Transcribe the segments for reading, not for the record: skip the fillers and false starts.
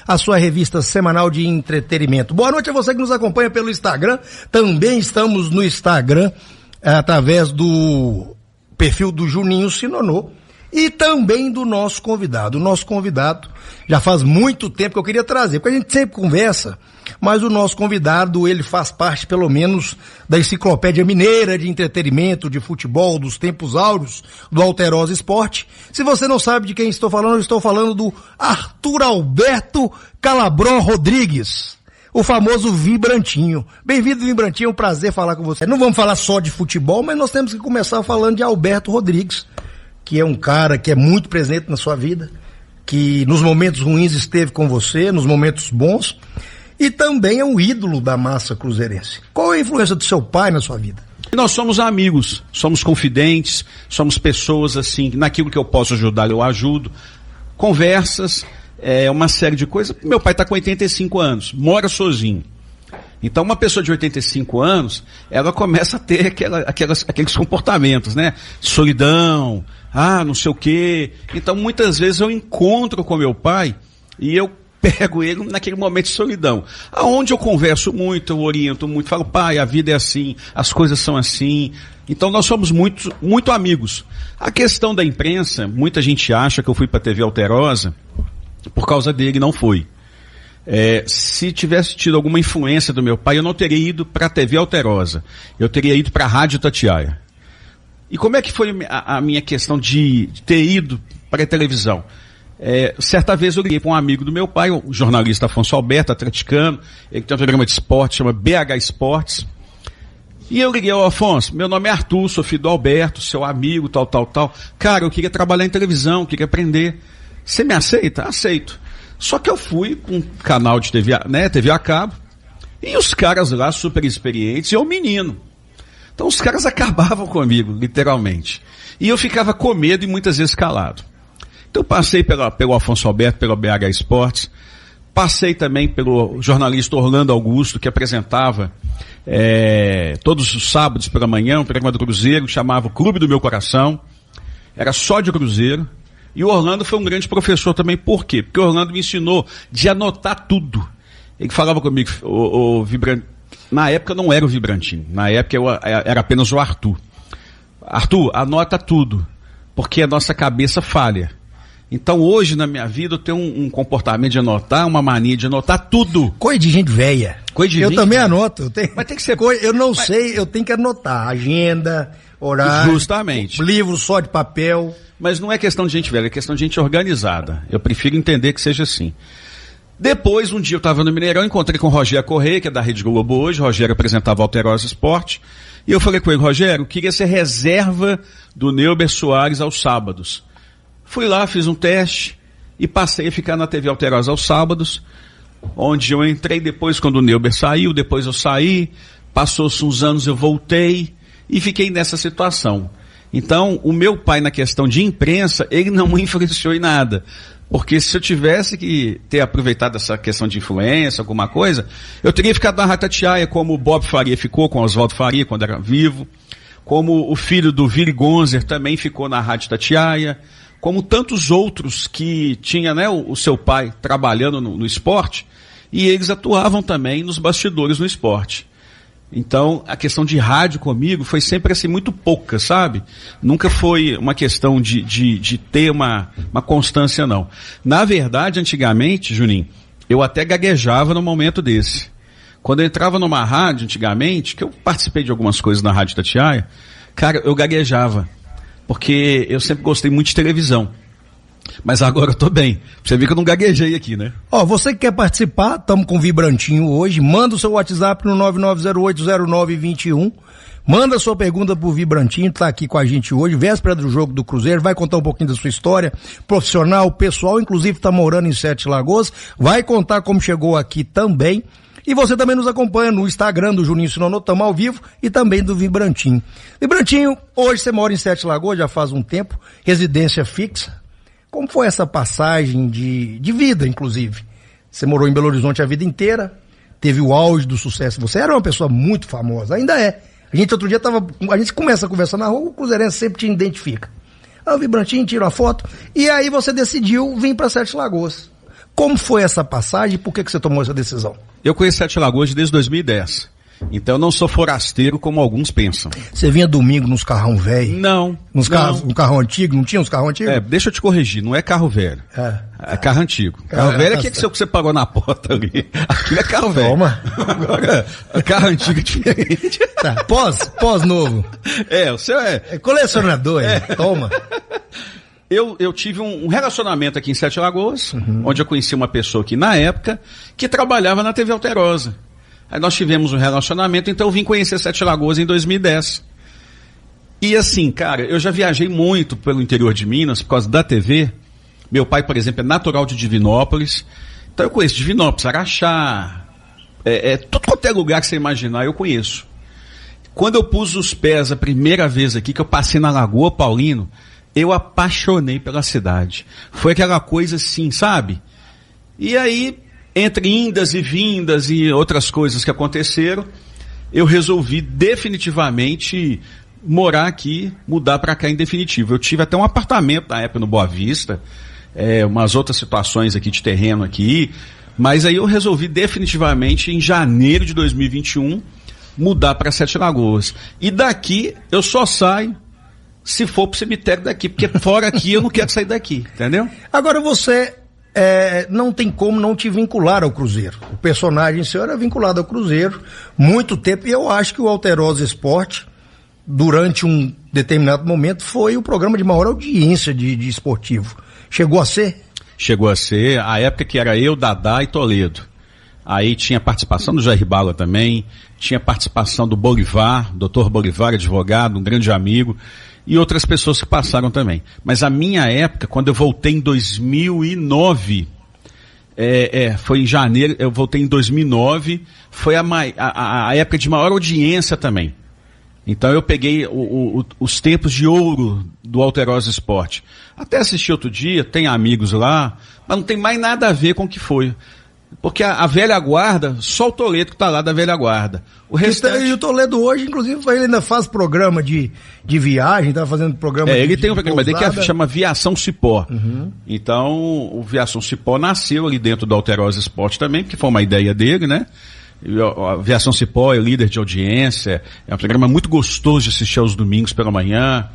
a sua revista semanal de entretenimento. Boa noite a você que nos acompanha pelo Instagram. Também estamos no Instagram, através do perfil do Juninho Sinonô e também do nosso convidado. O nosso convidado já faz muito tempo que eu queria trazer, porque a gente sempre conversa, mas o nosso convidado, ele faz parte, pelo menos, da enciclopédia mineira de entretenimento, de futebol, dos tempos áureos, do Alterosa Esporte. Se você não sabe de quem estou falando, eu estou falando do Arthur Alberto Calabron Rodrigues, o famoso Vibrantinho. Bem-vindo, Vibrantinho, é um prazer falar com você. Não vamos falar só de futebol, mas nós temos que começar falando de Alberto Rodrigues, que é um cara que é muito presente na sua vida, que nos momentos ruins esteve com você, nos momentos bons, e também é um ídolo da massa cruzeirense. Qual é a influência do seu pai na sua vida? Nós somos amigos, somos confidentes, somos pessoas assim, naquilo que eu posso ajudar eu ajudo, conversas, uma série de coisas. Meu pai está com 85 anos, mora sozinho. Então uma pessoa de 85 anos, ela começa a ter aqueles comportamentos, né? Solidão, não sei o quê. Então muitas vezes eu encontro com meu pai e eu pego ele naquele momento de solidão. Aonde eu converso muito, eu oriento muito, falo, pai, a vida é assim, as coisas são assim. Então nós somos muito amigos. A questão da imprensa, muita gente acha que eu fui para a TV Alterosa por causa dele, não foi. Se tivesse tido alguma influência do meu pai, eu não teria ido para a TV Alterosa. Eu teria ido para a Rádio Itatiaia. E como é que foi a minha questão de ter ido para a televisão? Certa vez eu liguei para um amigo do meu pai, o jornalista Afonso Alberto, atleticano. Ele tem um programa de esporte, chama BH Esportes. E eu liguei ao Afonso, meu nome é Arthur, sou filho do Alberto, seu amigo, tal. Cara, eu queria trabalhar em televisão, queria aprender. Você me aceita? Aceito. Só que eu fui com um canal de TV, né, TV a cabo, e os caras lá super experientes, e eu menino. Então os caras acabavam comigo, literalmente. E eu ficava com medo e muitas vezes calado. Então eu passei pelo Afonso Alberto, pelo BH Esportes, passei também pelo jornalista Orlando Augusto, que apresentava todos os sábados pela manhã um programa do Cruzeiro, que chamava o Clube do Meu Coração, era só de Cruzeiro. E o Orlando foi um grande professor também. Por quê? Porque o Orlando me ensinou de anotar tudo. Ele falava comigo, na época não era o Vibrantinho, na época era apenas o Arthur. Arthur, anota tudo, porque a nossa cabeça falha. Então hoje na minha vida eu tenho um comportamento de anotar, uma mania de anotar tudo. Coisa de gente velha. Eu também anoto. Mas tem que ser... Eu não sei, eu tenho que anotar. Agenda, horário. Justamente. Livro só de papel. Mas não é questão de gente velha, é questão de gente organizada. Eu prefiro entender que seja assim. Depois, um dia eu estava no Mineirão, encontrei com o Rogério Correia, que é da Rede Globo hoje. O Rogério apresentava Alterosa Esporte. E eu falei com ele, Rogério, eu queria ser reserva do Neuber Soares aos sábados. Fui lá, fiz um teste e passei a ficar na TV Alterosa aos sábados, onde eu entrei depois quando o Neuber saiu, depois eu saí, passou-se uns anos, eu voltei e fiquei nessa situação. Então, o meu pai na questão de imprensa, ele não me influenciou em nada. Porque se eu tivesse que ter aproveitado essa questão de influência, alguma coisa, eu teria ficado na Rádio Itatiaia, como o Bob Faria ficou com o Oswaldo Faria quando era vivo, como o filho do Vili Gonzer também ficou na Rádio Itatiaia, como tantos outros que tinha, né, o seu pai trabalhando no esporte, e eles atuavam também nos bastidores no esporte. Então, a questão de rádio comigo foi sempre assim, muito pouca, sabe? Nunca foi uma questão de ter uma constância, não. Na verdade, antigamente, Juninho, eu até gaguejava num momento desse. Quando eu entrava numa rádio, antigamente, que eu participei de algumas coisas na Rádio Itatiaia, cara, eu gaguejava. Porque eu sempre gostei muito de televisão. Mas agora eu tô bem. Você viu que eu não gaguejei aqui, né? Você que quer participar, estamos com o Vibrantinho hoje, manda o seu WhatsApp no 99080921, manda sua pergunta pro Vibrantinho, tá aqui com a gente hoje, véspera do jogo do Cruzeiro, vai contar um pouquinho da sua história profissional, pessoal, inclusive tá morando em Sete Lagoas, vai contar como chegou aqui também. E você também nos acompanha no Instagram do Juninho Sinonô, estamos ao vivo, e também do Vibrantinho. Vibrantinho, hoje você mora em Sete Lagoas, já faz um tempo, residência fixa. Como foi essa passagem de vida, inclusive? Você morou em Belo Horizonte a vida inteira, teve o auge do sucesso. Você era uma pessoa muito famosa, ainda é. A gente outro dia a gente começa a conversar na rua, o cruzeirense sempre te identifica. O Vibrantinho tira a foto, e aí você decidiu vir para Sete Lagoas. Como foi essa passagem e por que você tomou essa decisão? Eu conheço Sete Lagoas desde 2010. Então eu não sou forasteiro como alguns pensam. Você vinha domingo nos carrão velho? Não. Um carrão antigo? Não tinha uns carrão antigos? Deixa eu te corrigir, não é carro velho. É carro antigo. Carro velho é aquele que você pagou na porta ali. Aquilo é carro velho. Toma. Agora, carro antigo é diferente. Tá, pós-novo. O seu é colecionador, Toma. Eu tive um relacionamento aqui em Sete Lagoas, onde eu conheci uma pessoa aqui na época, que trabalhava na TV Alterosa. Aí nós tivemos um relacionamento, então eu vim conhecer Sete Lagoas em 2010. E assim, cara, eu já viajei muito pelo interior de Minas por causa da TV. Meu pai, por exemplo, é natural de Divinópolis. Então eu conheço Divinópolis, Araxá, tudo quanto é lugar que você imaginar, eu conheço. Quando eu pus os pés a primeira vez aqui, que eu passei na Lagoa Paulino, eu apaixonei pela cidade. Foi aquela coisa assim, sabe? E aí, entre indas e vindas e outras coisas que aconteceram, eu resolvi definitivamente morar aqui, mudar para cá em definitivo. Eu tive até um apartamento na época no Boa Vista, umas outras situações aqui de terreno aqui, mas aí eu resolvi definitivamente em janeiro de 2021 mudar para Sete Lagoas. E daqui eu só saio se for pro cemitério daqui, porque fora aqui eu não quero sair daqui, entendeu? Agora você não tem como não te vincular ao Cruzeiro. O personagem seu era vinculado ao Cruzeiro muito tempo, e eu acho que o Alterosa Esporte, durante um determinado momento, foi o programa de maior audiência de esportivo. Chegou a ser? Chegou a ser, a época que era eu, Dadá e Toledo. Aí tinha participação do Jair Bala também, tinha participação do Bolivar, Dr. Bolivar, advogado, um grande amigo, e outras pessoas que passaram também. Mas a minha época, quando eu voltei em 2009, foi em janeiro, eu voltei em 2009, foi a época de maior audiência também. Então eu peguei os tempos de ouro do Alterosa Esporte. Até assisti outro dia, tem amigos lá, mas não tem mais nada a ver com o que foi. Porque a velha guarda, só o Toledo que está lá da velha guarda. O restante... E o Toledo hoje, inclusive, ele ainda faz programa de viagem, tá fazendo programa ele tem um programa dele que chama Viação Cipó. Então, o Viação Cipó nasceu ali dentro do Alterosa Esporte também, porque foi uma ideia dele, né? A Viação Cipó é líder de audiência, é um programa muito gostoso de assistir aos domingos pela manhã.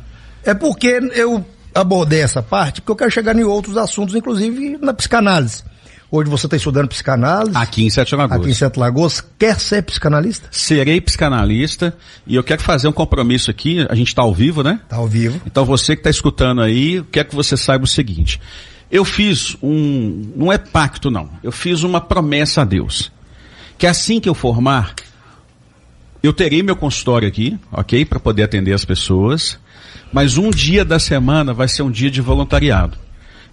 É porque eu abordei essa parte, porque eu quero chegar em outros assuntos, inclusive na psicanálise. Hoje você está estudando psicanálise. Aqui em Sete Lagoas. Aqui em Sete Lagoas. Quer ser psicanalista? Serei psicanalista e eu quero fazer um compromisso aqui. A gente está ao vivo, né? Está ao vivo. Então você que está escutando aí, quero que você saiba o seguinte. Eu fiz não é pacto não, eu fiz uma promessa a Deus. Que assim que eu formar, eu terei meu consultório aqui, ok? Para poder atender as pessoas. Mas um dia da semana vai ser um dia de voluntariado.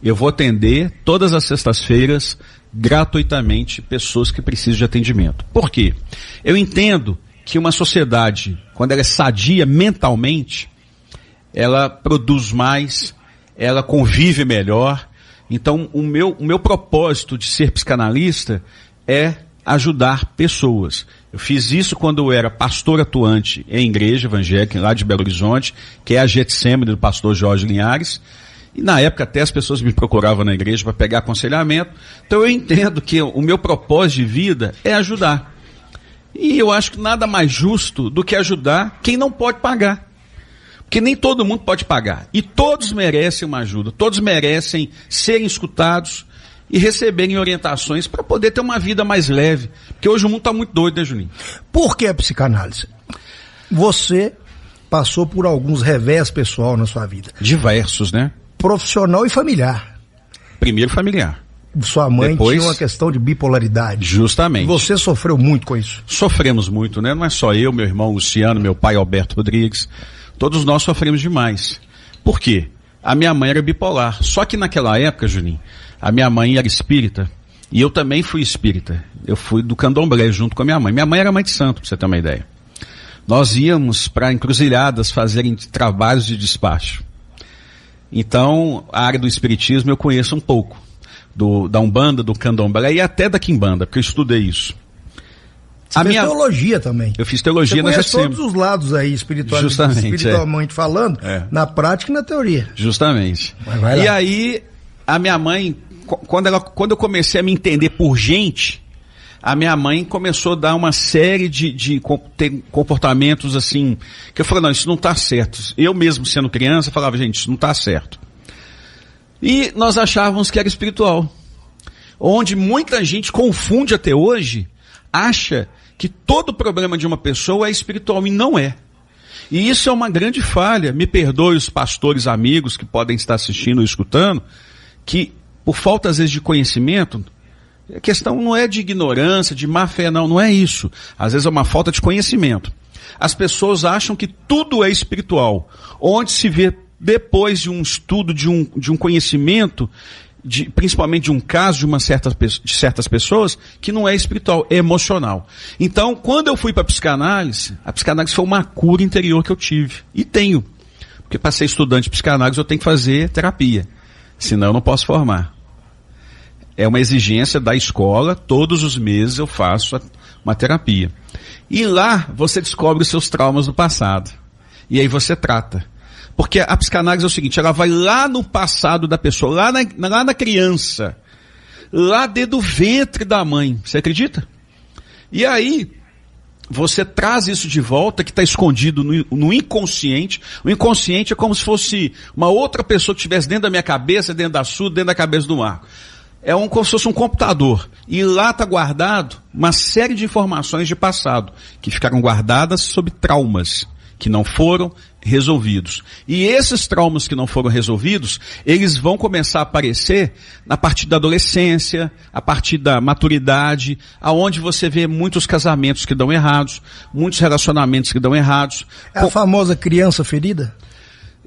Eu vou atender todas as sextas-feiras, gratuitamente, pessoas que precisam de atendimento. Por quê? Eu entendo que uma sociedade, quando ela é sadia mentalmente, ela produz mais, ela convive melhor. Então, o meu propósito de ser psicanalista é ajudar pessoas. Eu fiz isso quando eu era pastor atuante em igreja evangélica, lá de Belo Horizonte, que é a Getsemane do pastor Jorge Linhares. E na época até as pessoas me procuravam na igreja para pegar aconselhamento. Então eu entendo que o meu propósito de vida é ajudar. E eu acho que nada mais justo do que ajudar quem não pode pagar. Porque nem todo mundo pode pagar. E todos merecem uma ajuda. Todos merecem serem escutados e receberem orientações para poder ter uma vida mais leve. Porque hoje o mundo está muito doido, né, Juninho? Por que a psicanálise? Você passou por alguns revés pessoal na sua vida. Diversos, né? Profissional e familiar. Primeiro familiar. Sua mãe tinha uma questão de bipolaridade. Justamente. E você sofreu muito com isso. Sofremos muito, né? Não é só eu, meu irmão Luciano, meu pai Alberto Rodrigues. Todos nós sofremos demais. Por quê? A minha mãe era bipolar. Só que naquela época, Juninho, a minha mãe era espírita. E eu também fui espírita. Eu fui do candomblé junto com a minha mãe. Minha mãe era mãe de santo, pra você ter uma ideia. Nós íamos para encruzilhadas fazerem trabalhos de despacho. Então, a área do espiritismo eu conheço um pouco. Da Umbanda, do Candomblé e até da Quimbanda, porque eu estudei isso. Você fez teologia também. Eu fiz teologia na GCM. Todos os lados aí espiritualmente falando, na prática e na teoria. Justamente. E aí, a minha mãe quando eu comecei a me entender por gente, a minha mãe começou a dar uma série de comportamentos assim, que eu falei, não, isso não está certo. Eu mesmo sendo criança, falava, gente, isso não está certo. E nós achávamos que era espiritual. Onde muita gente confunde até hoje, acha que todo problema de uma pessoa é espiritual, e não é. E isso é uma grande falha. Me perdoe os pastores amigos que podem estar assistindo ou escutando, que por falta às vezes de conhecimento, a questão não é de ignorância, de má fé, não é isso. Às vezes é uma falta de conhecimento. As pessoas acham que tudo é espiritual, onde se vê depois de um estudo, de um conhecimento, principalmente de um caso de certas pessoas, que não é espiritual, é emocional. Então, quando eu fui para a psicanálise foi uma cura interior que eu tive. E tenho. Porque para ser estudante de psicanálise eu tenho que fazer terapia. Senão eu não posso formar. É uma exigência da escola, todos os meses eu faço uma terapia. E lá você descobre os seus traumas do passado. E aí você trata. Porque a psicanálise é o seguinte, ela vai lá no passado da pessoa, lá na criança, lá dentro do ventre da mãe. Você acredita? E aí, você traz isso de volta, que está escondido no inconsciente. O inconsciente é como se fosse uma outra pessoa que estivesse dentro da minha cabeça, dentro da sua, dentro da cabeça do Marco. Como se fosse um computador. E lá está guardado uma série de informações de passado, que ficaram guardadas sob traumas, que não foram resolvidos. E esses traumas que não foram resolvidos, eles vão começar a aparecer a partir da adolescência, a partir da maturidade, aonde você vê muitos casamentos que dão errados, muitos relacionamentos que dão errados. É a famosa criança ferida?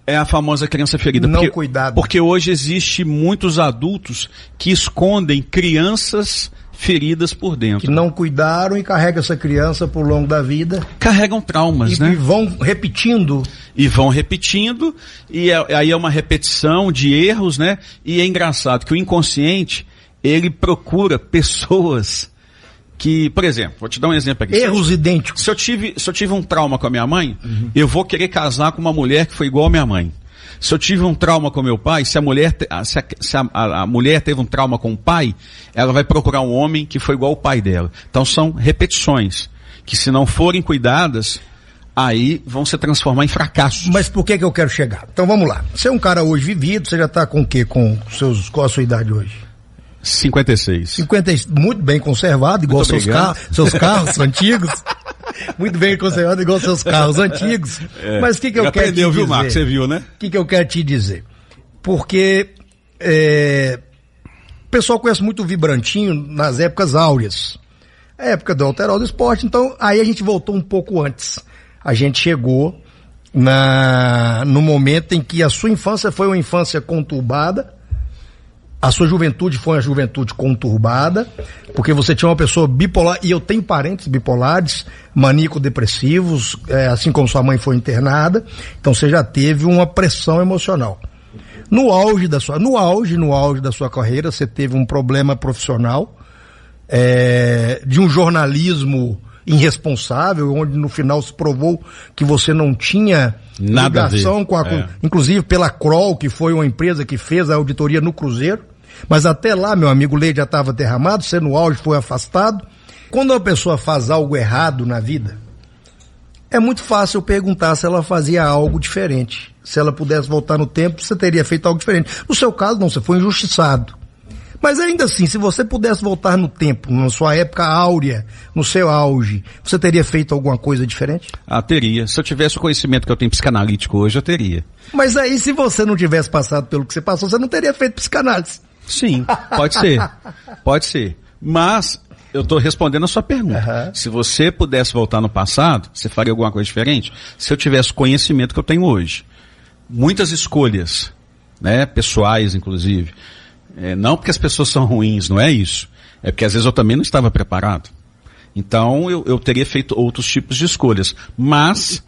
É a famosa criança ferida. Não cuidado. Porque hoje existe muitos adultos que escondem crianças feridas por dentro. Que não cuidaram e carregam essa criança por longo da vida. Carregam traumas, né? E vão repetindo. E aí é uma repetição de erros, né? E é engraçado que o inconsciente, ele procura pessoas que, por exemplo, vou te dar um exemplo aqui. Erros idênticos. Se eu tive um trauma com a minha mãe, eu vou querer casar com uma mulher que foi igual a minha mãe. Se eu tive um trauma com meu pai, se a mulher teve um trauma com o pai, ela vai procurar um homem que foi igual ao pai dela. Então são repetições, que se não forem cuidadas, aí vão se transformar em fracassos. Mas por que eu quero chegar? Então vamos lá. Você é um cara hoje vivido, você já está com o quê? Qual a sua idade hoje? 56. Muito bem conservado, igual seus carros antigos. Muito bem conservado, igual seus carros antigos. Mas o que eu quero te dizer? Viu, Marcos? Você viu, né? O que eu quero te dizer? Porque o pessoal conhece muito o Vibrantinho nas épocas áureas. A época do Alterosa do Esporte, então aí a gente voltou um pouco antes. A gente chegou no momento em que a sua infância foi uma infância conturbada, a sua juventude foi uma juventude conturbada, porque você tinha uma pessoa bipolar, e eu tenho parentes bipolares, maníaco-depressivos, assim como sua mãe foi internada, então você já teve uma pressão emocional. No auge da sua carreira, você teve um problema profissional, de um jornalismo irresponsável, onde no final se provou que você não tinha ligação com inclusive pela Kroll, que foi uma empresa que fez a auditoria no Cruzeiro, mas até lá, meu amigo, o leite já estava derramado, você no auge foi afastado. Quando uma pessoa faz algo errado na vida, é muito fácil perguntar se ela fazia algo diferente. Se ela pudesse voltar no tempo, você teria feito algo diferente. No seu caso, não, você foi injustiçado. Mas ainda assim, se você pudesse voltar no tempo, na sua época áurea, no seu auge, você teria feito alguma coisa diferente? Teria. Se eu tivesse o conhecimento que eu tenho psicanalítico hoje, eu teria. Mas aí, se você não tivesse passado pelo que você passou, você não teria feito psicanálise. Sim, pode ser. Pode ser. Mas eu estou respondendo a sua pergunta. Se você pudesse voltar no passado, você faria alguma coisa diferente? Se eu tivesse o conhecimento que eu tenho hoje. Muitas escolhas, né, pessoais, inclusive. Não porque as pessoas são ruins, não é isso. É porque às vezes eu também não estava preparado. Então eu teria feito outros tipos de escolhas. Mas,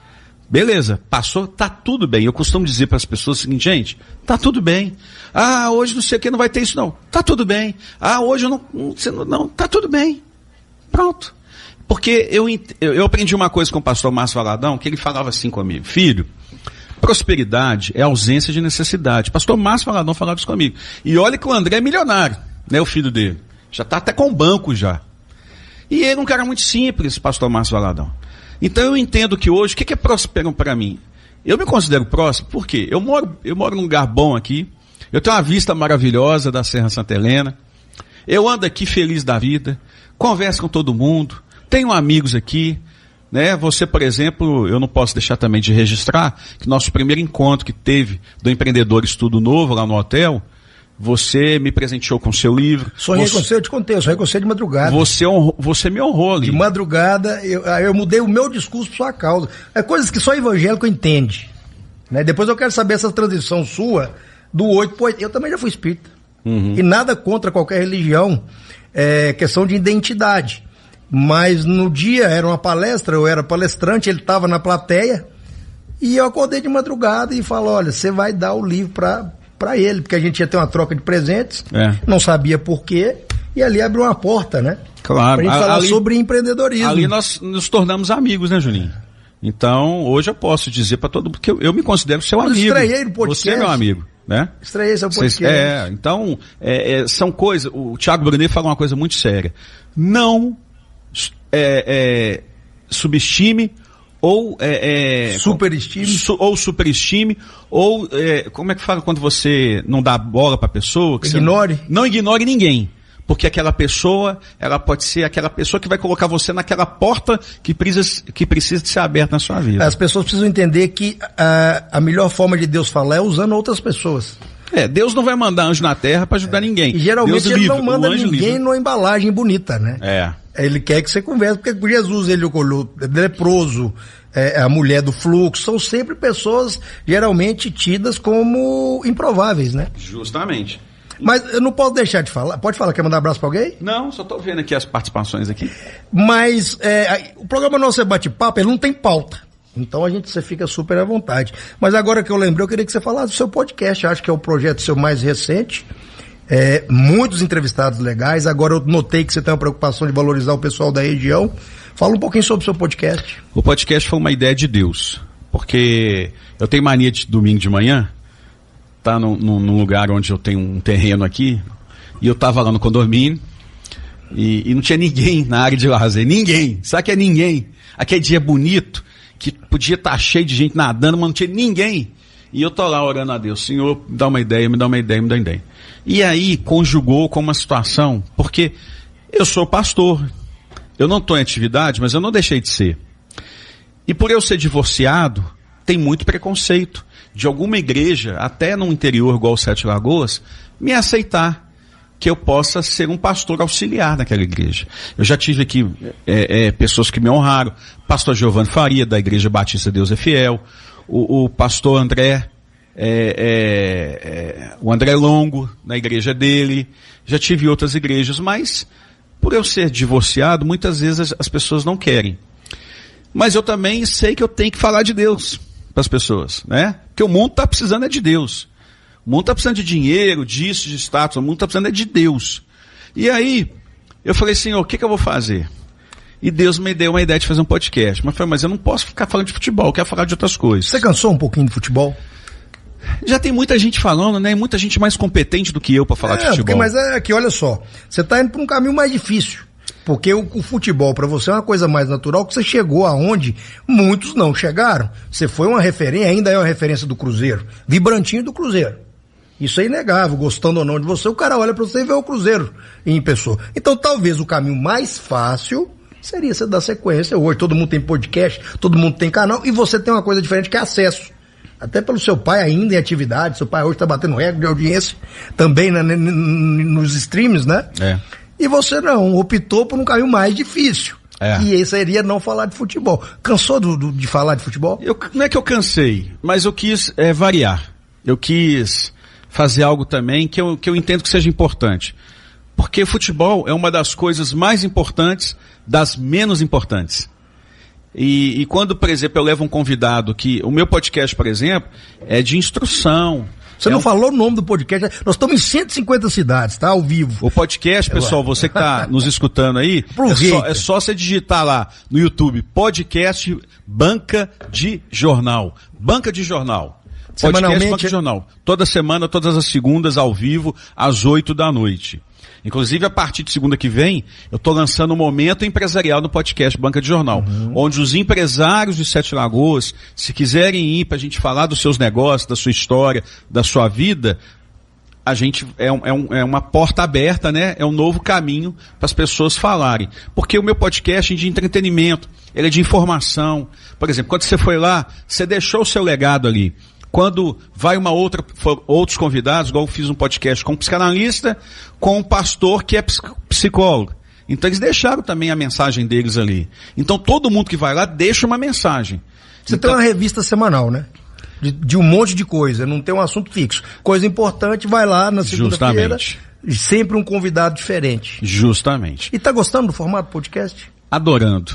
beleza, passou, tá tudo bem. Eu costumo dizer para as pessoas o seguinte, gente, tá tudo bem. Hoje não sei o que, não vai ter isso não. Tá tudo bem. Hoje eu não, tá tudo bem. Pronto. Porque eu aprendi uma coisa com o pastor Márcio Valadão, que ele falava assim comigo, filho, Prosperidade é ausência de necessidade. Pastor Márcio Valadão falava isso comigo. E olha que o André é milionário, né, o filho dele. Já está até com banco já. E ele é um cara muito simples, pastor Márcio Valadão. Então eu entendo que hoje, o que é próspero para mim? Eu me considero próspero, por quê? Eu moro num lugar bom aqui, eu tenho uma vista maravilhosa da Serra Santa Helena, eu ando aqui feliz da vida, converso com todo mundo, tenho amigos aqui, né? Você, por exemplo, eu não posso deixar também de registrar que nosso primeiro encontro que teve do Empreendedor Estudo Novo lá no hotel, você me presenteou com seu livro. Sonhei com você, eu te contei, eu sonhei com você de madrugada. Você me honrou ali. De madrugada, eu mudei o meu discurso por sua causa. É coisas que só evangélico entende. Né? Depois eu quero saber essa transição sua do 8 para 8. Eu também já fui espírita. E nada contra qualquer religião, é questão de identidade. Mas no dia era uma palestra, eu era palestrante, ele estava na plateia, e eu acordei de madrugada e falei, olha, você vai dar o livro para ele, porque a gente ia ter uma troca de presentes, não sabia por quê, e ali abriu uma porta, né? Claro. Pra gente falar sobre empreendedorismo. Ali nós nos tornamos amigos, né, Juninho? Então, hoje eu posso dizer para todo mundo que eu me considero seu amigo. Estreiei no podcast. Você é meu amigo, né? Estreiei seu podcast. Então, são coisas, o Thiago Brunet fala uma coisa muito séria. Não subestime ou superestime, ou como é que fala quando você não dá bola para a pessoa? Não ignore ninguém, porque aquela pessoa, ela pode ser aquela pessoa que vai colocar você naquela porta que precisa de ser aberta na sua vida. As pessoas precisam entender que a melhor forma de Deus falar é usando outras pessoas. Deus não vai mandar anjo na terra para ajudar ninguém. E geralmente Deus ele não manda ninguém numa embalagem bonita, né? Ele quer que você converse, porque Jesus, ele olhou leproso, a mulher do fluxo, são sempre pessoas geralmente tidas como improváveis, né? Justamente. Mas eu não posso deixar de falar. Pode falar, quer mandar abraço pra alguém? Não, só tô vendo aqui as participações aqui. Mas o programa nosso é bate-papo, ele não tem pauta. Então você fica super à vontade. Mas agora que eu lembrei, eu queria que você falasse do seu podcast. Acho que é o projeto seu mais recente. Muitos entrevistados legais. Agora eu notei que você tem uma preocupação de valorizar o pessoal da região. Fala um pouquinho sobre o seu podcast. O podcast foi uma ideia de Deus. Porque eu tenho mania de domingo de manhã, tá num lugar onde eu tenho um terreno aqui, e eu tava lá no condomínio, e não tinha ninguém na área de lazer. Ninguém. Sabe que é ninguém? Aquele dia bonito, que podia estar cheio de gente nadando, mas não tinha ninguém. E eu tô lá orando a Deus, Senhor, me dá uma ideia, me dá uma ideia, me dá uma ideia. E aí conjugou com uma situação, porque eu sou pastor, eu não estou em atividade, mas eu não deixei de ser. E por eu ser divorciado, tem muito preconceito de alguma igreja, até no interior igual Sete Lagoas, me aceitar que eu possa ser um pastor auxiliar naquela igreja. Eu já tive aqui pessoas que me honraram, pastor Giovanni Faria, da Igreja Batista Deus é Fiel, o pastor André, o André Longo, na igreja dele, já tive outras igrejas, mas por eu ser divorciado, muitas vezes as pessoas não querem. Mas eu também sei que eu tenho que falar de Deus para as pessoas, né? Porque o mundo está precisando de Deus. O mundo está precisando de dinheiro, disso, de status, o mundo está precisando de Deus. E aí, eu falei, Senhor, o que eu vou fazer? E Deus me deu uma ideia de fazer um podcast. Mas eu não posso ficar falando de futebol, eu quero falar de outras coisas. Você cansou um pouquinho de futebol? Já tem muita gente falando, né? Muita gente mais competente do que eu para falar de futebol. Mas que olha só, você está indo para um caminho mais difícil. Porque o futebol para você é uma coisa mais natural, que você chegou aonde muitos não chegaram. Você foi uma referência, ainda é uma referência do Cruzeiro. Vibrantinho do Cruzeiro. Isso é inegável, gostando ou não de você, o cara olha para você e vê o Cruzeiro em pessoa. Então talvez o caminho mais fácil seria você dar sequência. Hoje todo mundo tem podcast, todo mundo tem canal, e você tem uma coisa diferente que é acesso. Até pelo seu pai ainda em atividade, seu pai hoje está batendo recorde de audiência, também nos streams, né? E você não, optou por um caminho mais difícil. E esse seria não falar de futebol. Cansou de falar de futebol? Não é que eu cansei, mas eu quis variar. Eu quis fazer algo também que eu entendo que seja importante. Porque futebol é uma das coisas mais importantes, das menos importantes. E quando, por exemplo, eu levo um convidado que... O meu podcast, por exemplo, é de instrução, Você não falou o nome do podcast. Nós estamos em 150 cidades, tá? Ao vivo. O podcast, pessoal, você que está nos escutando aí, é só você digitar lá no YouTube, podcast Banca de Jornal. Banca de Jornal. Podcast Banca de Jornal. Toda semana, todas as segundas, ao vivo, às 8 da noite. Inclusive, a partir de segunda que vem, eu estou lançando um momento empresarial no podcast Banca de Jornal, onde os empresários de Sete Lagoas, se quiserem ir para a gente falar dos seus negócios, da sua história, da sua vida, a gente é uma porta aberta, né? É um novo caminho para as pessoas falarem. Porque o meu podcast é de entretenimento, ele é de informação. Por exemplo, quando você foi lá, você deixou o seu legado ali. Quando vai outros convidados, igual eu fiz um podcast com um psicanalista, com um pastor que é psicólogo. Então eles deixaram também a mensagem deles ali. Então todo mundo que vai lá deixa uma mensagem. Você tem uma revista semanal, né? De um monte de coisa, não tem um assunto fixo. Coisa importante, vai lá na segunda-feira, sempre um convidado diferente. Justamente. E tá gostando do formato podcast? Adorando.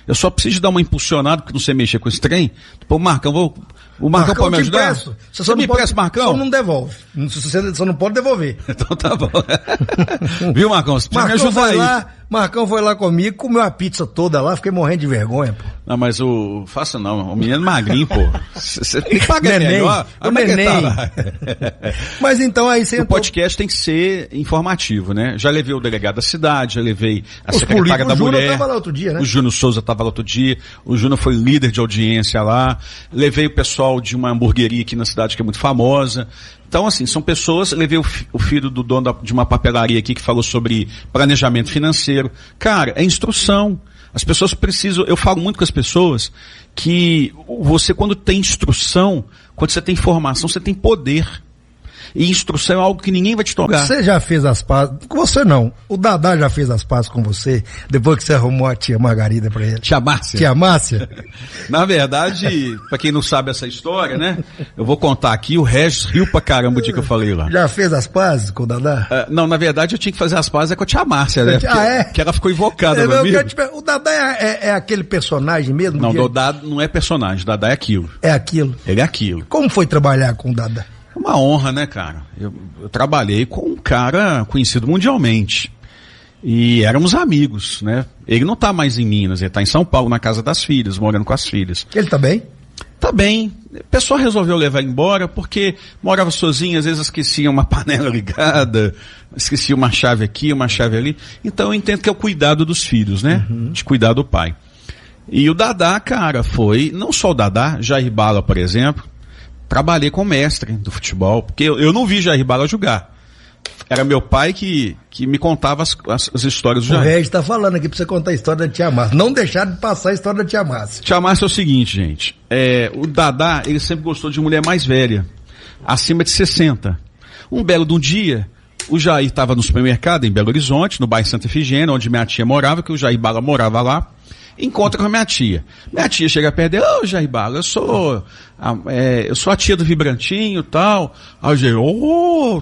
Eu só preciso dar uma impulsionada, porque não sei mexer com esse trem. Pô, Marcão, o Marcão pode me ajudar? Você me empresta, Marcão? Só não devolve. Você só não pode devolver. Então tá bom. Viu, Marcão? Você precisa me ajudar aí. Marcão foi lá comigo, comeu a pizza toda lá, fiquei morrendo de vergonha, pô. Não, mas faça não, o menino magrinho, pô. Você tem que pagar melhor. O neném. Mas então aí você... O podcast tem que ser informativo, né? Já levei o delegado da cidade, já levei a secretária da mulher. O Júnior tava lá outro dia, né? O Júnior Souza tava lá outro dia. O Júnior foi líder de audiência lá. Levei o pessoal de uma hamburgueria aqui na cidade que é muito famosa. Então, assim, são pessoas... Levei o filho do dono de uma papelaria aqui que falou sobre planejamento financeiro. Cara, é instrução. As pessoas precisam... Eu falo muito com as pessoas que você, quando tem instrução, quando você tem informação, você tem poder. E instrução é algo que ninguém vai te tocar. Você já fez as pazes... Com você não. O Dadá já fez as pazes com você, depois que você arrumou a tia Margarida pra ele. Tia Márcia. Tia Márcia? Na verdade, pra quem não sabe essa história, né? Eu vou contar aqui, o Regis riu pra caramba o dia que eu falei lá. Já fez as pazes com o Dadá? Não, na verdade eu tinha que fazer as pazes com a tia Márcia, né? Porque ela ficou invocada, meu amigo. O Dadá é aquele personagem mesmo? Não, o Dadá não é personagem, o Dadá é aquilo. É aquilo? Ele é aquilo. Como foi trabalhar com o Dadá? Uma honra, né, cara? Eu trabalhei com um cara conhecido mundialmente. E éramos amigos, né? Ele não tá mais em Minas, ele tá em São Paulo, na casa das filhas, morando com as filhas. Ele tá bem? Tá bem. O pessoal resolveu levar ele embora porque morava sozinho, às vezes esquecia uma panela ligada, esquecia uma chave aqui, uma chave ali. Então eu entendo que é o cuidado dos filhos, né? De cuidar do pai. E o Dadá, cara, foi, não só o Dadá, Jair Bala, por exemplo, trabalhei com mestre do futebol, porque eu não vi Jair Bala jogar. Era meu pai que me contava as histórias do Jair. O Regis tá falando aqui pra você contar a história da tia Márcia. Não deixar de passar a história da tia Márcia. Tia Márcia é o seguinte, gente. O Dadá, ele sempre gostou de mulher mais velha, acima de 60. Um belo de um dia, o Jair estava no supermercado em Belo Horizonte, no bairro Santa Efigênia, onde minha tia morava, que o Jair Bala morava lá. Encontra com a minha tia. Minha tia chega perto dele, Jair Bala, eu sou a tia do Vibrantinho e tal. Aí o Jair,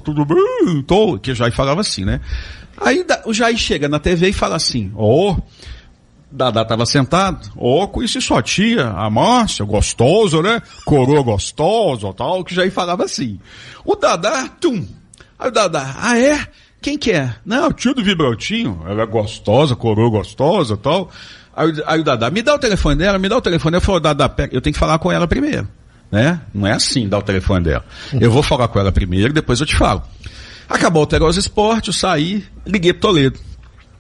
tudo bem? Tô. Que o Jair falava assim, né? Aí o Jair chega na TV e fala assim, Dadá tava sentado, conheci sua tia, a Márcia, gostosa, né? Coroa gostosa e tal, que o Jair falava assim. O Dadá, Aí o Dadá, é? Quem que é? Não, a tia do Vibrantinho, ela é gostosa, coroa gostosa e tal. Aí o Dadá, me dá o telefone dela. Eu falo, Dadá, eu tenho que falar com ela primeiro, né? Não é assim, dá o telefone dela. Eu vou falar com ela primeiro, depois eu te falo. Acabou o Teroz Esporte, eu saí, liguei pro Toledo.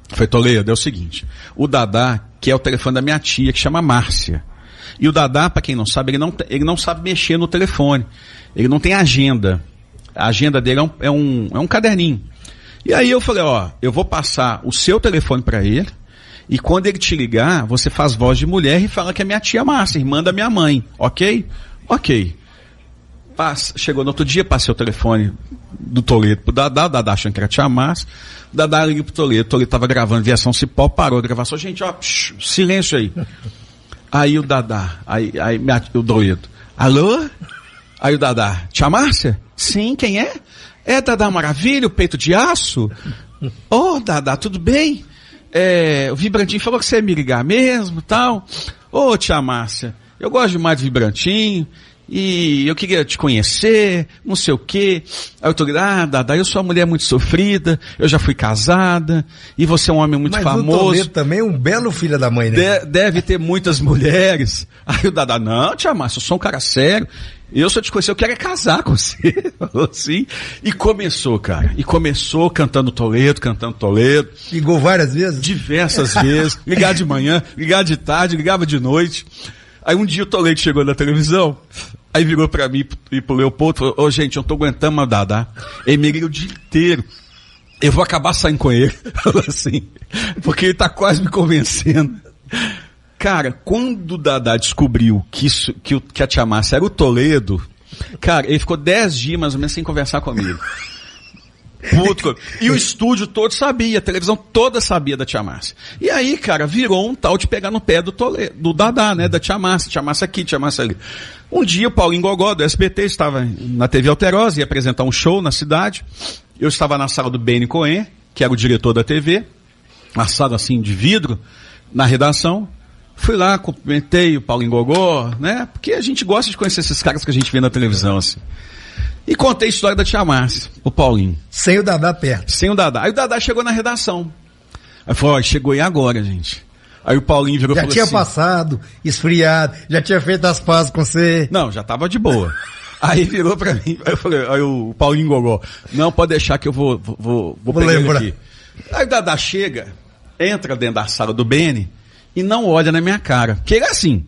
Falei, Toledo, é o seguinte, o Dadá, que é o telefone da minha tia, que chama Márcia. E o Dadá, pra quem não sabe, ele não sabe mexer no telefone. Ele não tem agenda. A agenda dele é um caderninho. E aí eu falei, eu vou passar o seu telefone pra ele, e quando ele te ligar, você faz voz de mulher e fala que é minha tia Márcia, irmã da minha mãe, ok? Ok. Chegou no outro dia, passei o telefone do Toledo pro Dadá, o Dadá achando que era a tia Márcia, o Dadá liga pro Toledo, o Toledo tava gravando Viação Cipó, parou de gravar, gente, silêncio aí. Aí o Dadá, o Toledo, alô? Aí o Dadá, tia Márcia? Sim, quem é? É Dadá Maravilha, o peito de aço? Dadá, tudo bem? O Vibrantinho falou que você ia me ligar mesmo, tal. Tia Márcia, eu gosto demais do Vibrantinho, e eu queria te conhecer, não sei o quê. Aí eu tô Dada, eu sou uma mulher muito sofrida, eu já fui casada, e você é um homem muito famoso. Mas o Toledo também é um belo filho da mãe, né? Deve ter muitas mulheres. Aí o Dada, não, tia Márcia, eu sou um cara sério, eu só te conhecer, eu quero é casar com você. Falou assim. E começou, cara. E começou cantando Toledo. Ligou várias vezes? Diversas vezes. Ligava de manhã, ligava de tarde, ligava de noite. Aí um dia o Toledo chegou na televisão, aí virou pra mim e pro Leopoldo e falou, ô gente, eu não tô aguentando mais o Dada. Ele me liga o dia inteiro. Eu vou acabar saindo com ele. Falou assim. Porque ele tá quase me convencendo. Cara, quando o Dada descobriu que a tia Márcia era o Toledo, cara, ele ficou 10 dias mais ou menos sem conversar comigo. Puto. E o estúdio todo sabia, a televisão toda sabia da tia Márcia. E aí, cara, virou um tal de pegar no pé do Toledo, do Dada, né, da tia Márcia aqui, tia Márcia ali. Um dia o Paulinho Gogó, do SBT, estava na TV Alterosa, ia apresentar um show na cidade. Eu estava na sala do Beni Cohen, que era o diretor da TV, uma sala assim de vidro, na redação. Fui lá, cumprimentei o Paulinho Gogó, né, porque a gente gosta de conhecer esses caras que a gente vê na televisão, assim. E contei a história da tia Márcia, o Paulinho. Sem o Dada perto. Sem o Dada. Aí o Dada chegou na redação. Aí falou, ó, chegou aí agora, gente. Aí o Paulinho virou e falou assim... Já tinha passado, esfriado, já tinha feito as pazes com você. Não, já tava de boa. Aí virou pra mim, aí eu falei, aí o Paulinho Gogó, não, pode deixar que eu vou pegar ele aqui. Aí o Dada chega, entra dentro da sala do Beni e não olha na minha cara. Porque ele é assim...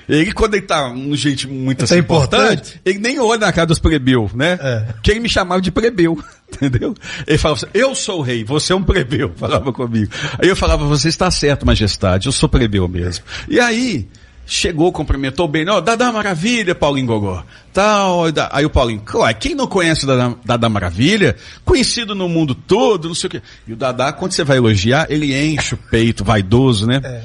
Ele, quando ele tá um jeito muito assim, importante, ele nem olha na cara dos plebeus, né? Que ele me chamava de plebeu, entendeu? Ele falava assim, eu sou o rei, você é um plebeu, falava comigo. Aí eu falava, você está certo, majestade, eu sou plebeu mesmo. E aí, chegou, cumprimentou bem, ó, Dada Maravilha, Paulinho Gogó. Tal, aí o Paulinho, claro, quem não conhece o Dada Maravilha, conhecido no mundo todo, não sei o quê. E o Dada, quando você vai elogiar, ele enche o peito, vaidoso, né?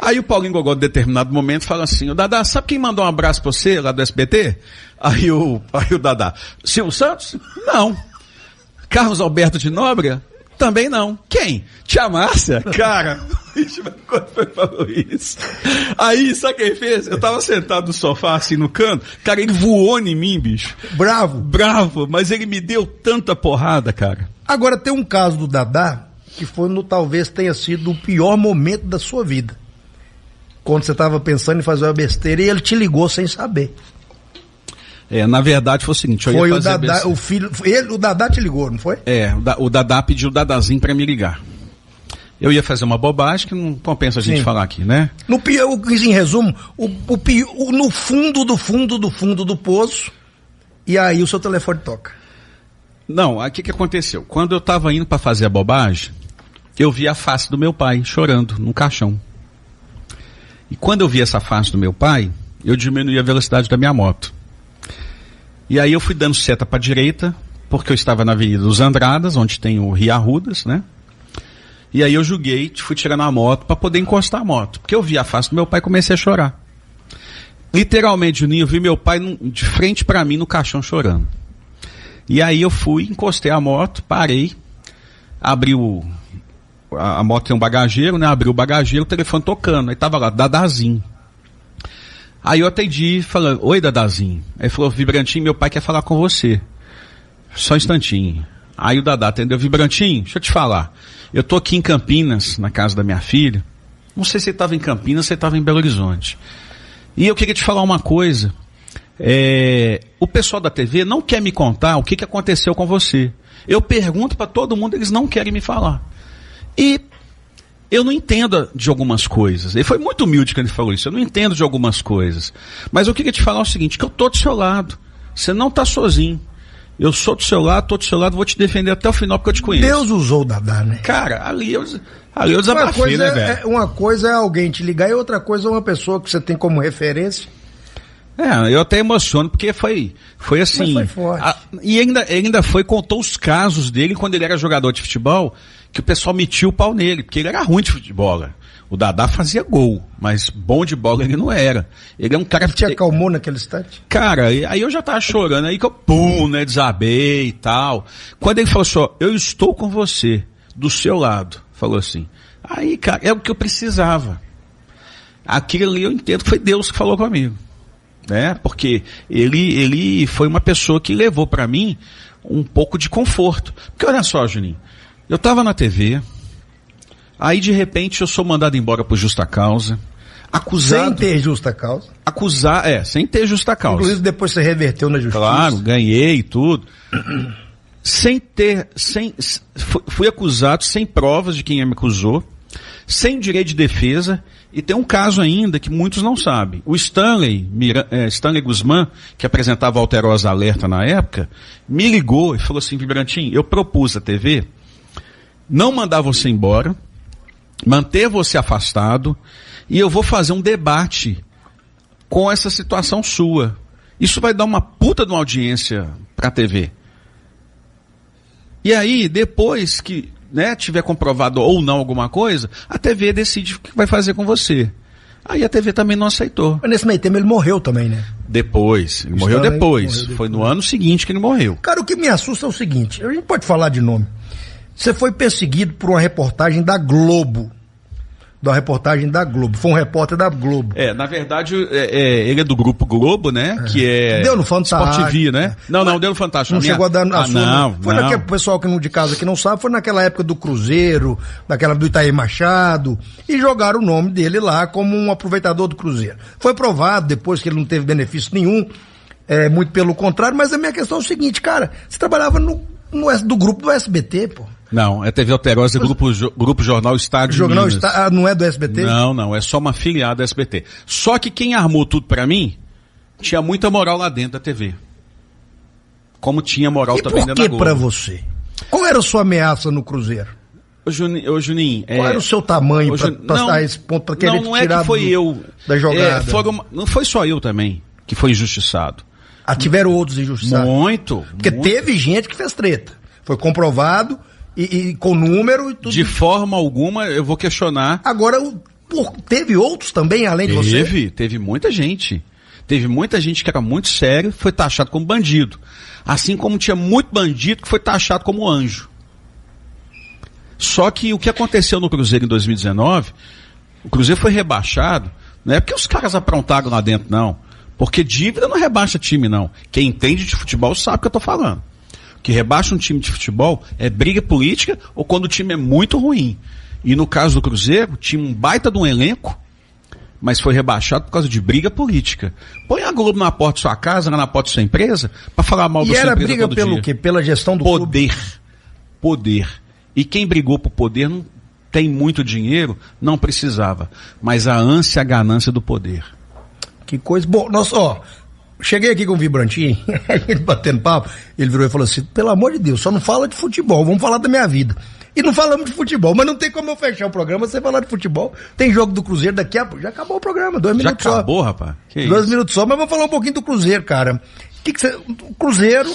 Aí o Paulinho Gogó, em determinado momento, fala assim, o Dada, sabe quem mandou um abraço pra você lá do SBT? Aí o Dada, Silvio Santos? Não. Carlos Alberto de Nóbrega? Também não. Quem? Tia Márcia? Cara, quando foi falou isso? Aí, sabe o que ele fez? Eu tava sentado no sofá, assim, no canto, cara, ele voou em mim, bicho. Bravo, mas ele me deu tanta porrada, cara. Agora, tem um caso do Dada, que talvez tenha sido o pior momento da sua vida. Quando você estava pensando em fazer uma besteira e ele te ligou sem saber. Na verdade foi o seguinte, eu ia fazer o Dada te ligou, não foi? O Dada pediu o Dadazinho para me ligar. Eu ia fazer uma bobagem que não compensa a gente falar aqui, né? Em resumo, no fundo do poço, e aí o seu telefone toca. Não, aí o que aconteceu? Quando eu estava indo para fazer a bobagem, eu vi a face do meu pai chorando num caixão. E quando eu vi essa face do meu pai, eu diminuí a velocidade da minha moto. E aí eu fui dando seta para a direita, porque eu estava na Avenida dos Andradas, onde tem o Rio Arrudas, né? E aí eu julguei, fui tirando a moto para poder encostar a moto. Porque eu vi a face do meu pai e comecei a chorar. Literalmente, Juninho, eu vi meu pai de frente para mim no caixão chorando. E aí eu fui, encostei a moto, parei, abri a moto tem um bagageiro, né? Abriu o bagageiro, o telefone tocando. Aí tava lá, Dadazinho. Aí eu atendi, falando, oi Dadazinho. Aí falou, Vibrantinho, meu pai quer falar com você. Só um instantinho. Aí o Dada atendeu, Vibrantinho, deixa eu te falar. Eu tô aqui em Campinas, na casa da minha filha. Não sei se você estava em Campinas, se você estava em Belo Horizonte. E eu queria te falar uma coisa. O pessoal da TV não quer me contar o que aconteceu com você. Eu pergunto para todo mundo, eles não querem me falar. E eu não entendo de algumas coisas. Ele foi muito humilde quando ele falou isso. Eu não entendo de algumas coisas. Mas eu queria te falar o seguinte, que eu tô do seu lado. Você não tá sozinho. Eu sou do seu lado, tô do seu lado, vou te defender até o final porque eu te conheço. Deus usou o Dada, né? Cara, ali eu desabafei, né, velho? Uma coisa é alguém te ligar e outra coisa é uma pessoa que você tem como referência. Eu até emociono porque foi assim. Mas foi forte. Ele ainda contou os casos dele quando ele era jogador de futebol, que o pessoal metia o pau nele, porque ele era ruim de futebol. O Dada fazia gol, mas bom de bola ele não era. Ele é um cara... Ele te acalmou naquele instante? Cara, aí eu já tava chorando, aí que eu, desabei e tal. Quando ele falou assim, eu estou com você, do seu lado, falou assim. Aí, cara, é o que eu precisava. Aquilo ali eu entendo que foi Deus que falou comigo. né? Porque ele foi uma pessoa que levou para mim um pouco de conforto. Porque olha só, Juninho, eu estava na TV, aí de repente eu sou mandado embora por justa causa, acusado... Sem ter justa causa. Sem ter justa causa. Inclusive depois você reverteu na justiça. Claro, ganhei e tudo. Fui acusado sem provas de quem me acusou, sem direito de defesa, e tem um caso ainda que muitos não sabem. O Stanley Guzmán, que apresentava a Alterosa Alerta na época, me ligou e falou assim: Vibrantinho, eu propus à TV não mandar você embora, manter você afastado, e eu vou fazer um debate com essa situação sua. Isso vai dar uma puta de uma audiência pra TV. E aí, depois que, né, tiver comprovado ou não alguma coisa, a TV decide o que vai fazer com você. Aí a TV também não aceitou. Mas nesse meio tempo ele morreu também, né? Depois. Ele morreu depois. Foi no ano seguinte que ele morreu. Cara, o que me assusta é o seguinte, a gente pode falar de nome. Você foi perseguido por uma reportagem da Globo. Foi um repórter da Globo. Na verdade, ele é do Grupo Globo, né? Que é... Deu no Fantástico. Sport TV, né? Não, deu no Fantástico. Não chegou a dar a sua... Não. Foi naquele pessoal de casa que não sabe, foi naquela época do Cruzeiro, daquela do Itaí Machado, e jogaram o nome dele lá como um aproveitador do Cruzeiro. Foi provado depois que ele não teve benefício nenhum, muito pelo contrário, mas a minha questão é o seguinte, cara, você trabalhava do grupo do SBT, pô. Não, é TV Alterosa, Grupo Jornal Estado de Minas. Não é do SBT? Não, é só uma filiada do SBT. Só que quem armou tudo pra mim, tinha muita moral lá dentro da TV. Como tinha moral também dentro da Globo. E por que pra você? Qual era a sua ameaça no Cruzeiro? Ô Juninho... Qual era o seu tamanho pra estar a esse ponto, pra querer não é que foi eu da jogada? Não foi só eu também que foi injustiçado. Tiveram outros injustiçados? Muito. Porque teve gente que fez treta. Foi comprovado... E com número e tudo. De forma alguma eu vou questionar. Agora, teve outros também, além de você? Teve muita gente. Teve muita gente que era muito sério, foi taxado como bandido. Assim como tinha muito bandido que foi taxado como anjo. Só que o que aconteceu no Cruzeiro em 2019, o Cruzeiro foi rebaixado, não é porque os caras aprontaram lá dentro, não. Porque dívida não rebaixa time, não. Quem entende de futebol sabe o que eu tô falando. Que rebaixa um time de futebol é briga política ou quando o time é muito ruim. E no caso do Cruzeiro, tinha um baita de um elenco, mas foi rebaixado por causa de briga política. Põe a Globo na porta da sua casa, na porta da sua empresa, pra falar mal da sua empresa todo dia. E era briga pelo quê? Pela gestão do clube? Poder. E quem brigou por poder não tem muito dinheiro, não precisava. Mas a ânsia, a ganância do poder. Que coisa. Bom, cheguei aqui com o Vibrantinho, a gente batendo papo, ele virou e falou assim, pelo amor de Deus, só não fala de futebol, vamos falar da minha vida. E não falamos de futebol, mas não tem como eu fechar o programa sem falar de futebol. Tem jogo do Cruzeiro daqui a pouco, já acabou o programa, 2 minutos só. Já acabou, rapaz? 2 minutos só, mas vamos falar um pouquinho do Cruzeiro, cara. O Cruzeiro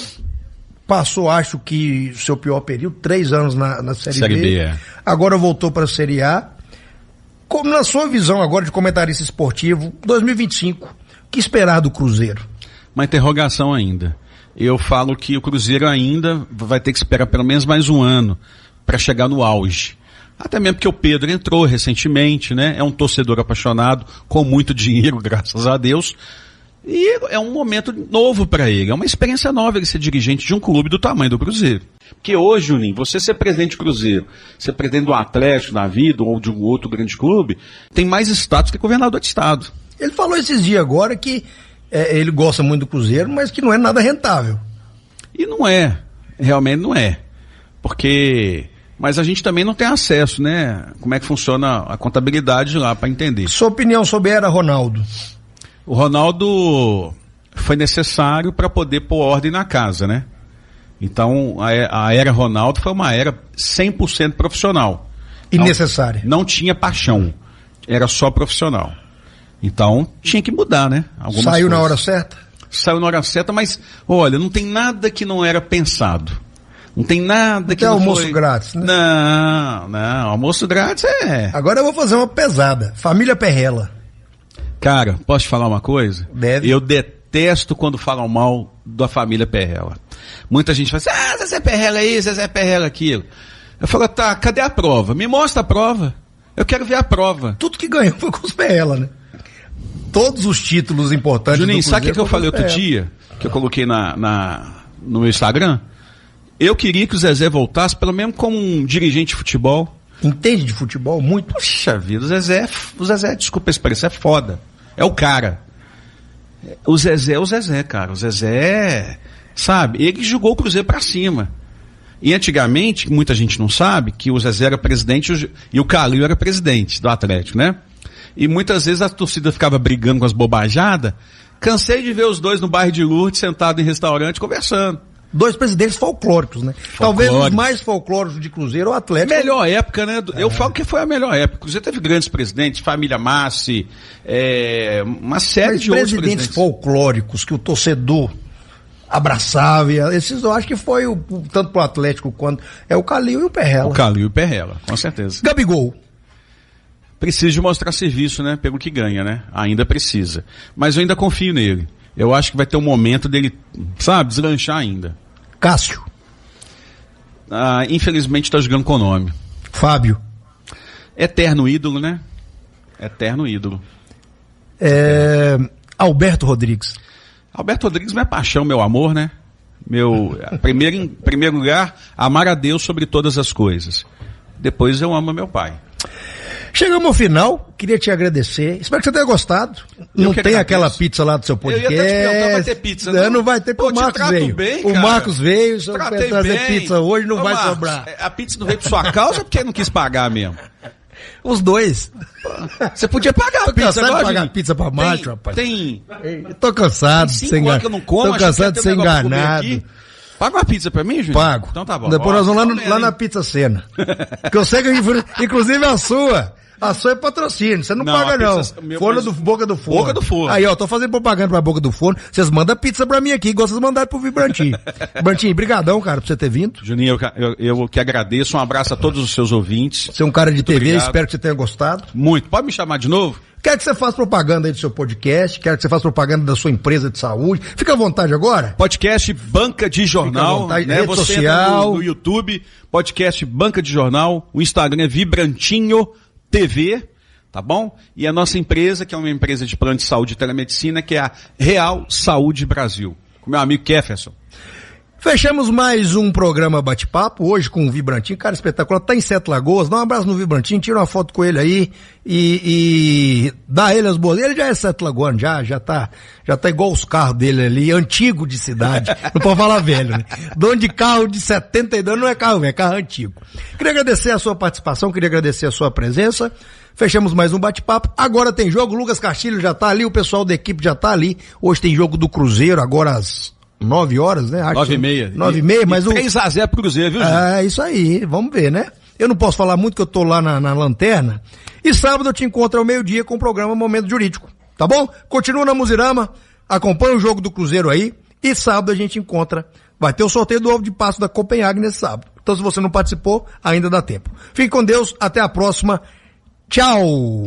passou, acho que, o seu pior período, 3 anos na Série B. Agora voltou para a Série A. Como na sua visão agora de comentarista esportivo, 2025, o que esperar do Cruzeiro? Uma interrogação ainda. Eu falo que o Cruzeiro ainda vai ter que esperar pelo menos mais um ano para chegar no auge. Até mesmo porque o Pedro entrou recentemente, né? É um torcedor apaixonado, com muito dinheiro, graças a Deus. E é um momento novo para ele, é uma experiência nova ele ser dirigente de um clube do tamanho do Cruzeiro. Porque hoje, Juninho, você ser presidente do Cruzeiro, ser presidente do Atlético da vida ou de um outro grande clube, tem mais status que governador de estado. Ele falou esses dias agora que ele gosta muito do Cruzeiro, mas que não é nada rentável. E não é, realmente não é. Mas a gente também não tem acesso, né? Como é que funciona a contabilidade lá para entender. Sua opinião sobre a era Ronaldo? O Ronaldo foi necessário para poder pôr ordem na casa, né? Então a era Ronaldo foi uma era 100% profissional. E necessária. Não tinha paixão, era só profissional. Então, tinha que mudar, né? Saiu na hora certa? Saiu na hora certa, mas, olha, não tem nada que não era pensado. Não tem nada que não almoço foi... grátis, né? Não, almoço grátis é... Agora eu vou fazer uma pesada. Família Perrella. Cara, posso te falar uma coisa? Deve. Eu detesto quando falam mal da família Perrella. Muita gente fala assim, Zezé Perrella isso, Zezé Perrella aquilo. Eu falo, tá, cadê a prova? Me mostra a prova. Eu quero ver a prova. Tudo que ganhou foi com os Perrella, né? todos os títulos importantes. Juninho, do Cruzeiro, sabe o que eu falei outro dia? Que eu coloquei no meu Instagram? Eu queria que o Zezé voltasse, pelo menos como um dirigente de futebol. Entende de futebol muito? Poxa vida, o Zezé, desculpa a expressão, é foda. É o cara. O Zezé, cara. O Zezé, sabe, ele jogou o Cruzeiro pra cima. E antigamente, muita gente não sabe, que o Zezé era presidente e o Calil era presidente do Atlético, né? E muitas vezes a torcida ficava brigando com as bobajadas. Cansei de ver os dois no bairro de Lourdes, sentados em restaurante, conversando. Dois presidentes folclóricos, né? Talvez os mais folclóricos de Cruzeiro ou Atlético. Melhor época, né? Eu falo que foi a melhor época. O Cruzeiro teve grandes presidentes, família Massi, uma série de outros presidentes folclóricos que o torcedor abraçava. Esses eu acho que foi tanto pro Atlético quanto é o Calil e o Perrella. O Calil e o Perrella, com certeza. Gabigol. Precisa de mostrar serviço, né? Pelo que ganha, né? Ainda precisa. Mas eu ainda confio nele. Eu acho que vai ter um momento dele, sabe, deslanchar ainda. Cássio. Infelizmente tá jogando com o nome. Fábio. Eterno ídolo, né? Eterno ídolo. Alberto Rodrigues. Alberto Rodrigues, minha paixão, meu amor, né? Em primeiro lugar, amar a Deus sobre todas as coisas. Depois eu amo meu pai. Chegamos ao final, queria te agradecer. Espero que você tenha gostado. Não tem aquela pizza lá do seu podcast. Eu ia até te perguntar, vai ter pizza, não? Não vai ter, porque o Marcos veio. Bem, o Marcos veio, se eu trazer bem. Pizza hoje, não vai Marcos, sobrar. A pizza não veio por sua causa ou porque não quis pagar mesmo? Os dois. Você podia pagar a pizza agora, de pagar pizza pra macho, rapaz. Tô cansado de ser enganado. Que eu não como, tô cansado de ser enganado. Paga uma pizza pra mim, Júnior? Pago. Então tá bom. Depois nós vamos lá na Pizza Cena. Que eu sei que, inclusive, a sua é patrocínio, você não paga não. Boca do Forno. Boca do Forno. Aí, ó, tô fazendo propaganda pra Boca do Forno. Vocês mandam pizza pra mim aqui, igual vocês mandaram pro Vibrantinho. Vibrantinho, brigadão, cara, por você ter vindo. Juninho, eu que agradeço. Um abraço a todos os seus ouvintes. Você é um cara de Muito TV, obrigado. Espero que você tenha gostado. Muito. Pode me chamar de novo? Quero que você faça propaganda aí do seu podcast, quero que você faça propaganda da sua empresa de saúde. Fica à vontade agora. Podcast Banca de Jornal, vontade, né? rede Você social. no YouTube, podcast Banca de Jornal, o Instagram é Vibrantinho TV, tá bom? E a nossa empresa, que é uma empresa de plano de saúde e telemedicina, que é a Real Saúde Brasil, com meu amigo Kefferson. Fechamos mais um programa Bate-Papo, hoje com o Vibrantinho, cara espetacular, tá em Sete Lagoas, dá um abraço no Vibrantinho, tira uma foto com ele aí e dá ele as boas. Ele já é Sete Lagoas, já tá igual os carros dele ali, antigo de cidade, não pode falar velho, né? Dono de carro de 72 não é carro velho, é carro antigo. Queria agradecer a sua participação, queria agradecer a sua presença. Fechamos mais um bate-papo. Agora tem jogo, o Lucas Castilho já tá ali, o pessoal da equipe já tá ali. Hoje tem jogo do Cruzeiro, agora às 9 horas, né? 9h30. 9h30, mas 3-0 pro Cruzeiro, viu, gente? É, isso aí, vamos ver, né? Eu não posso falar muito que eu tô lá na lanterna. E sábado eu te encontro ao meio-dia com o programa Momento Jurídico, tá bom? Continua na Muzirama, acompanha o jogo do Cruzeiro aí, e sábado a gente encontra, vai ter o sorteio do ovo de Páscoa da Copenhague nesse sábado. Então se você não participou, ainda dá tempo. Fique com Deus, até a próxima. Tchau!